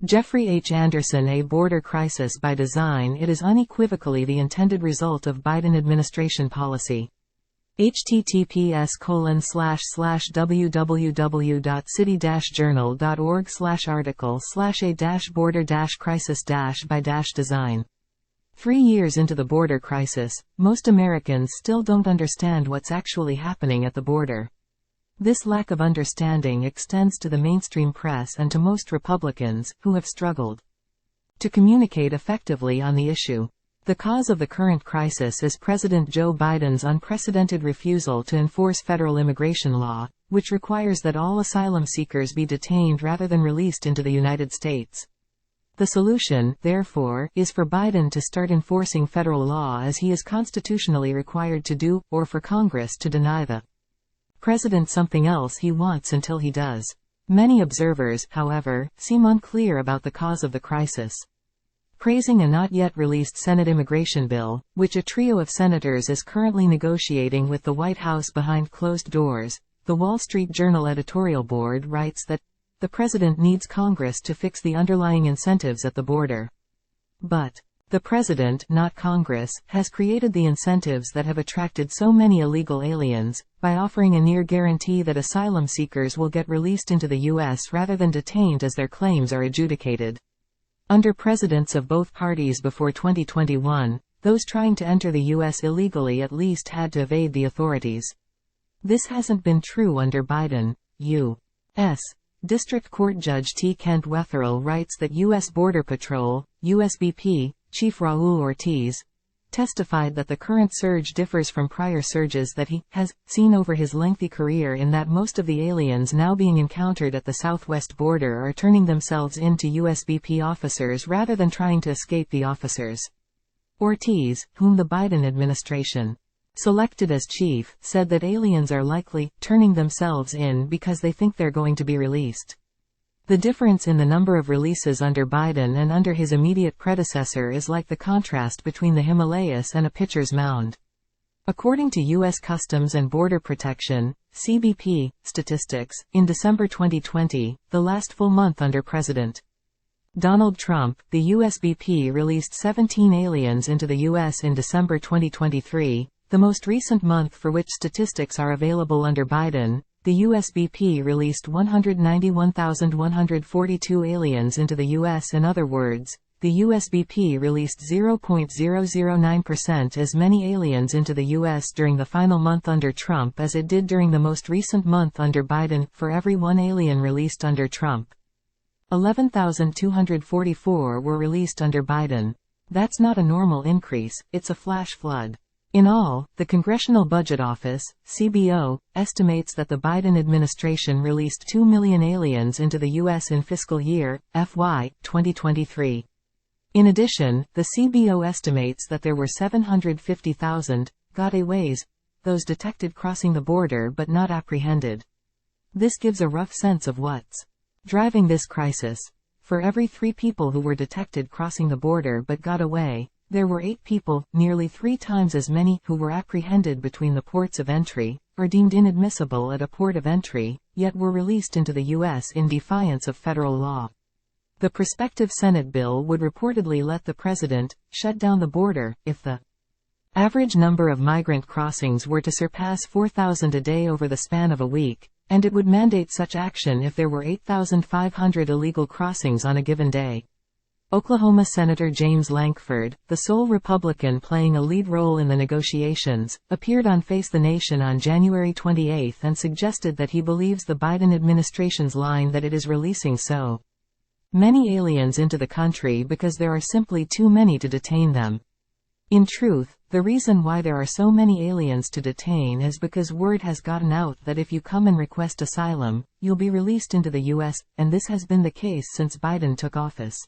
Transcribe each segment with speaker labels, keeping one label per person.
Speaker 1: Jeffrey H. Anderson. A border crisis by design. It is unequivocally the intended result of Biden administration policy. https://www.city-journal.org/article/a-border-crisis-by-design. 3 years into the border crisis, most Americans still don't understand what's actually happening at the border. This lack of understanding extends to the mainstream press and to most Republicans, who have struggled to communicate effectively on the issue. The cause of the current crisis is President Joe Biden's unprecedented refusal to enforce federal immigration law, which requires that all asylum seekers be detained rather than released into the United States. The solution, therefore, is for Biden to start enforcing federal law as he is constitutionally required to do, or for Congress to deny the president something else he wants until he does. Many observers, however, seem unclear about the cause of the crisis. Praising a not yet released Senate immigration bill, which a trio of senators is currently negotiating with the White House behind closed doors, the Wall Street Journal editorial board writes that the president needs Congress to fix the underlying incentives at the border. But the president, not Congress, has created the incentives that have attracted so many illegal aliens, by offering a near guarantee that asylum seekers will get released into the U.S. rather than detained as their claims are adjudicated. Under presidents of both parties before 2021, those trying to enter the U.S. illegally at least had to evade the authorities. This hasn't been true under Biden. U.S. District Court Judge T. Kent Wetherill writes that U.S. Border Patrol, USBP, Chief Raul Ortiz, testified that the current surge differs from prior surges that he has seen over his lengthy career in that most of the aliens now being encountered at the southwest border are turning themselves into USBP officers rather than trying to escape the officers. Ortiz, whom the Biden administration selected as chief, said that aliens are likely turning themselves in because they think they're going to be released. The difference in the number of releases under Biden and under his immediate predecessor is like the contrast between the Himalayas and a pitcher's mound. According to U.S. Customs and Border Protection, CBP, statistics, in December 2020, the last full month under President Donald Trump, the USBP released 17 aliens into the U.S. in December 2023, the most recent month for which statistics are available under Biden. The USBP released 191,142 aliens into the U.S. In other words, the USBP released 0.009% as many aliens into the U.S. during the final month under Trump as it did during the most recent month under Biden. For every 1 alien released under Trump, 11,244 were released under Biden. That's not a normal increase, it's a flash flood. In all, the Congressional Budget Office, CBO, estimates that the Biden administration released 2 million aliens into the U.S. in fiscal year, FY, 2023. In addition, the CBO estimates that there were 750,000 gotaways, those detected crossing the border but not apprehended. This gives a rough sense of what's driving this crisis. For every 3 people who were detected crossing the border but got away, there were 8 people, nearly 3 times as many, who were apprehended between the ports of entry, or deemed inadmissible at a port of entry, yet were released into the U.S. in defiance of federal law. The prospective Senate bill would reportedly let the president shut down the border if the average number of migrant crossings were to surpass 4,000 a day over the span of a week, and it would mandate such action if there were 8,500 illegal crossings on a given day. Oklahoma Senator James Lankford, the sole Republican playing a lead role in the negotiations, appeared on Face the Nation on January 28 and suggested that he believes the Biden administration's line that it is releasing so many aliens into the country because there are simply too many to detain them. In truth, the reason why there are so many aliens to detain is because word has gotten out that if you come and request asylum, you'll be released into the U.S., and this has been the case since Biden took office.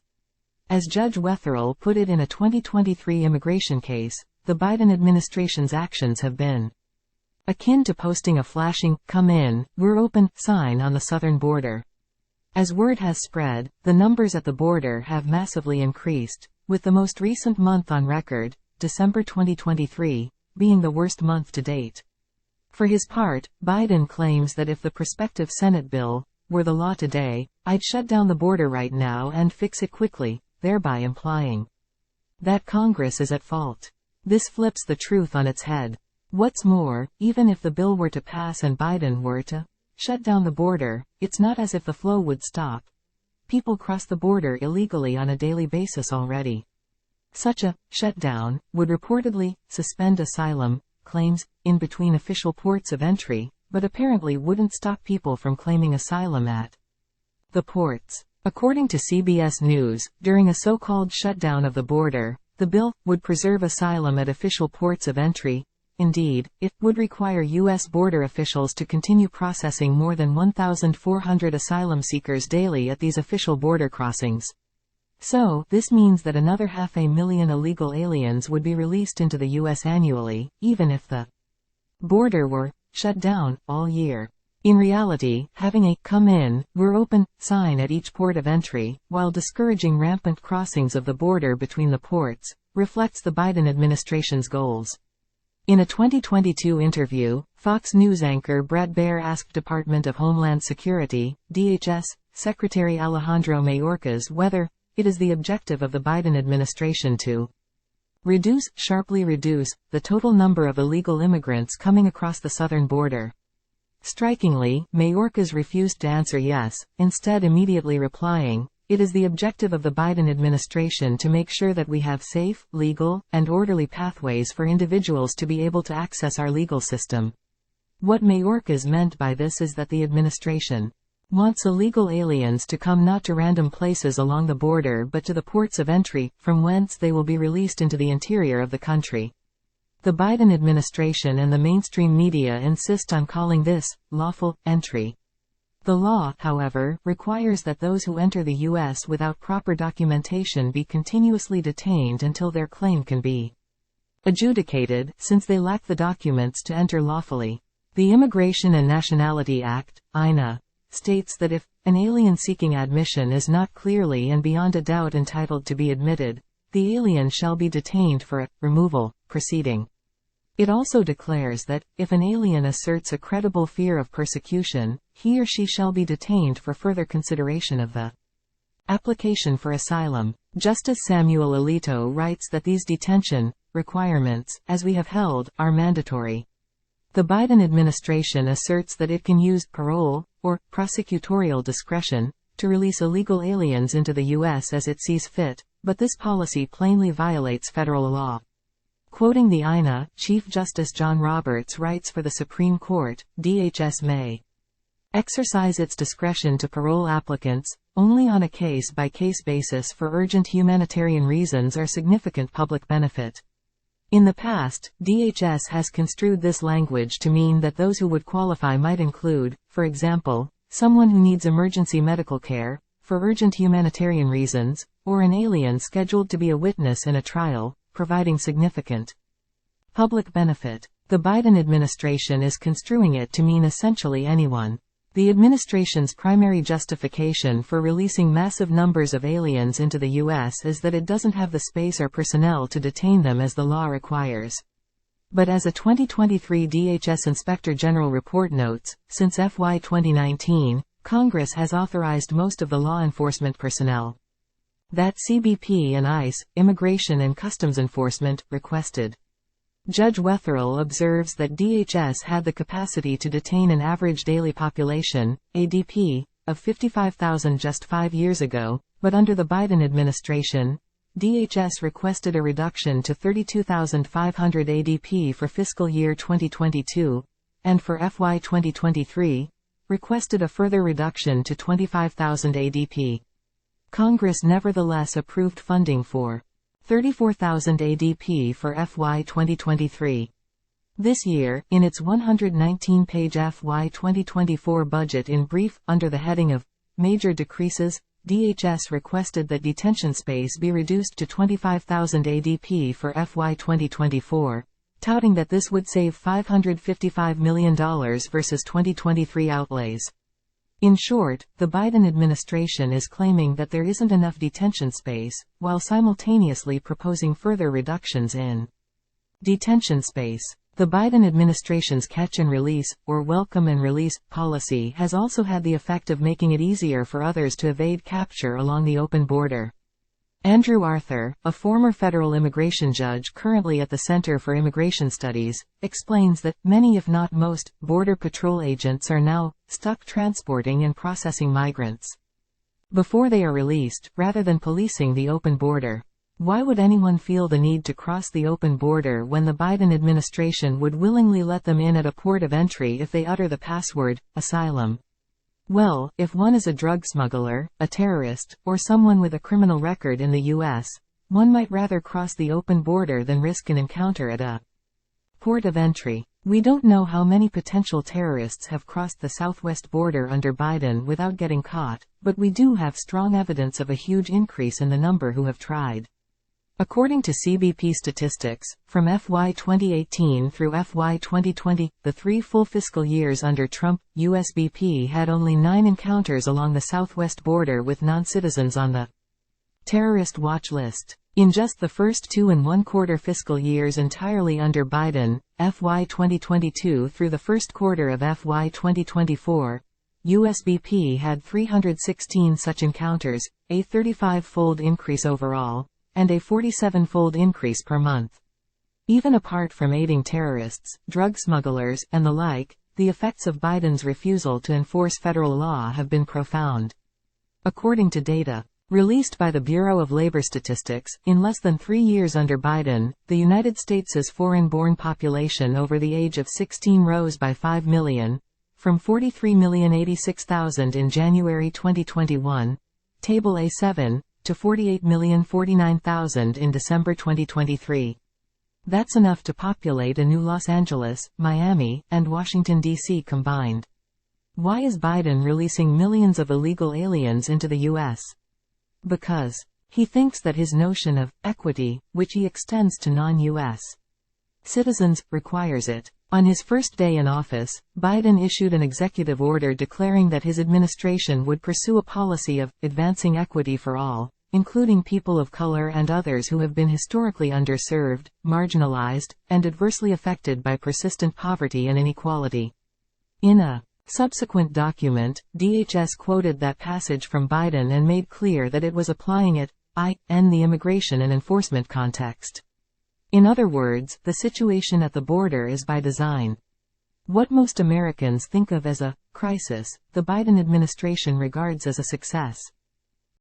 Speaker 1: As Judge Wetherill put it in a 2023 immigration case, the Biden administration's actions have been akin to posting a flashing, "Come in, we're open" sign on the southern border. As word has spread, the numbers at the border have massively increased, with the most recent month on record, December 2023, being the worst month to date. For his part, Biden claims that if the prospective Senate bill, were the law today, I'd shut down the border right now and fix it quickly, thereby implying that Congress is at fault. This flips the truth on its head. What's more, even if the bill were to pass and Biden were to shut down the border, it's not as if the flow would stop. People cross the border illegally on a daily basis already. Such a shutdown would reportedly suspend asylum claims in between official ports of entry, but apparently wouldn't stop people from claiming asylum at the ports. According to CBS News, during a so-called shutdown of the border, the bill would preserve asylum at official ports of entry. Indeed, it would require U.S. border officials to continue processing more than 1,400 asylum seekers daily at these official border crossings. So, this means that another 500,000 illegal aliens would be released into the U.S. annually, even if the border were shut down all year. In reality, having a "come in, we're open" sign at each port of entry, while discouraging rampant crossings of the border between the ports, reflects the Biden administration's goals. In a 2022 interview, Fox News anchor Bret Baier asked Department of Homeland Security, DHS, Secretary Alejandro Mayorkas whether it is the objective of the Biden administration to sharply reduce, the total number of illegal immigrants coming across the southern border. Strikingly, Mayorkas refused to answer yes, instead immediately replying, "It is the objective of the Biden administration to make sure that we have safe, legal, and orderly pathways for individuals to be able to access our legal system." What Mayorkas meant by this is that the administration wants illegal aliens to come not to random places along the border but to the ports of entry, from whence they will be released into the interior of the country. The Biden administration and the mainstream media insist on calling this lawful entry. The law, however, requires that those who enter the U.S. without proper documentation be continuously detained until their claim can be adjudicated, since they lack the documents to enter lawfully. The Immigration and Nationality Act, INA, states that if an alien seeking admission is not clearly and beyond a doubt entitled to be admitted, the alien shall be detained for a removal proceeding. It also declares that, if an alien asserts a credible fear of persecution, he or she shall be detained for further consideration of the application for asylum. Justice Samuel Alito writes that these detention requirements, as we have held, are mandatory. The Biden administration asserts that it can use parole, or prosecutorial discretion, to release illegal aliens into the U.S. as it sees fit, but this policy plainly violates federal law. Quoting the INA, Chief Justice John Roberts writes for the Supreme Court, DHS may exercise its discretion to parole applicants only on a case-by-case basis for urgent humanitarian reasons or significant public benefit. In the past, DHS has construed this language to mean that those who would qualify might include, for example, someone who needs emergency medical care, for urgent humanitarian reasons, or an alien scheduled to be a witness in a trial, providing significant public benefit. The Biden administration is construing it to mean essentially anyone. The administration's primary justification for releasing massive numbers of aliens into the U.S. is that it doesn't have the space or personnel to detain them as the law requires. But as a 2023 DHS Inspector General report notes, since FY 2019, Congress has authorized most of the law enforcement personnel that CBP and ICE, Immigration and Customs Enforcement, requested. Judge Wetherill observes that DHS had the capacity to detain an average daily population, ADP, of 55,000 just 5 years ago, but under the Biden administration, DHS requested a reduction to 32,500 ADP for fiscal year 2022, and for FY 2023, requested a further reduction to 25,000 ADP. Congress nevertheless approved funding for 34,000 ADP for FY 2023. This year, in its 119-page FY 2024 budget in brief, under the heading of Major Decreases, DHS requested that detention space be reduced to 25,000 ADP for FY 2024, touting that this would save $555 million versus 2023 outlays. In short, the Biden administration is claiming that there isn't enough detention space, while simultaneously proposing further reductions in detention space. The Biden administration's catch and release, or welcome and release, policy has also had the effect of making it easier for others to evade capture along the open border. Andrew Arthur, a former federal immigration judge currently at the Center for Immigration Studies, explains that many if not most Border Patrol agents are now stuck transporting and processing migrants before they are released, rather than policing the open border. Why would anyone feel the need to cross the open border when the Biden administration would willingly let them in at a port of entry if they utter the password, asylum? Well, if one is a drug smuggler, a terrorist, or someone with a criminal record in the U.S., one might rather cross the open border than risk an encounter at a port of entry. We don't know how many potential terrorists have crossed the southwest border under Biden without getting caught, but we do have strong evidence of a huge increase in the number who have tried. According to CBP statistics, from FY 2018 through FY 2020, the 3 full fiscal years under Trump, USBP had only 9 encounters along the southwest border with non-citizens on the terrorist watch list. In just the first 2¼ fiscal years entirely under Biden, FY 2022 through the first quarter of FY 2024, USBP had 316 such encounters, a 35-fold increase overall, and a 47-fold increase per month. Even apart from aiding terrorists, drug smugglers, and the like, the effects of Biden's refusal to enforce federal law have been profound. According to data released by the Bureau of Labor Statistics, in less than 3 years under Biden, the United States' foreign-born population over the age of 16 rose by 5 million, from 43,086,000 in January 2021, Table A7, to 48,049,000 in December 2023. That's enough to populate a new Los Angeles, Miami, and Washington, D.C. combined. Why is Biden releasing millions of illegal aliens into the U.S.? Because he thinks that his notion of equity, which he extends to non-U.S. citizens, requires it. On his first day in office, Biden issued an executive order declaring that his administration would pursue a policy of advancing equity for all, including people of color and others who have been historically underserved, marginalized, and adversely affected by persistent poverty and inequality. In a subsequent document, DHS quoted that passage from Biden and made clear that it was applying it in the immigration and enforcement context. In other words, the situation at the border is by design. What most Americans think of as a crisis, the Biden administration regards as a success.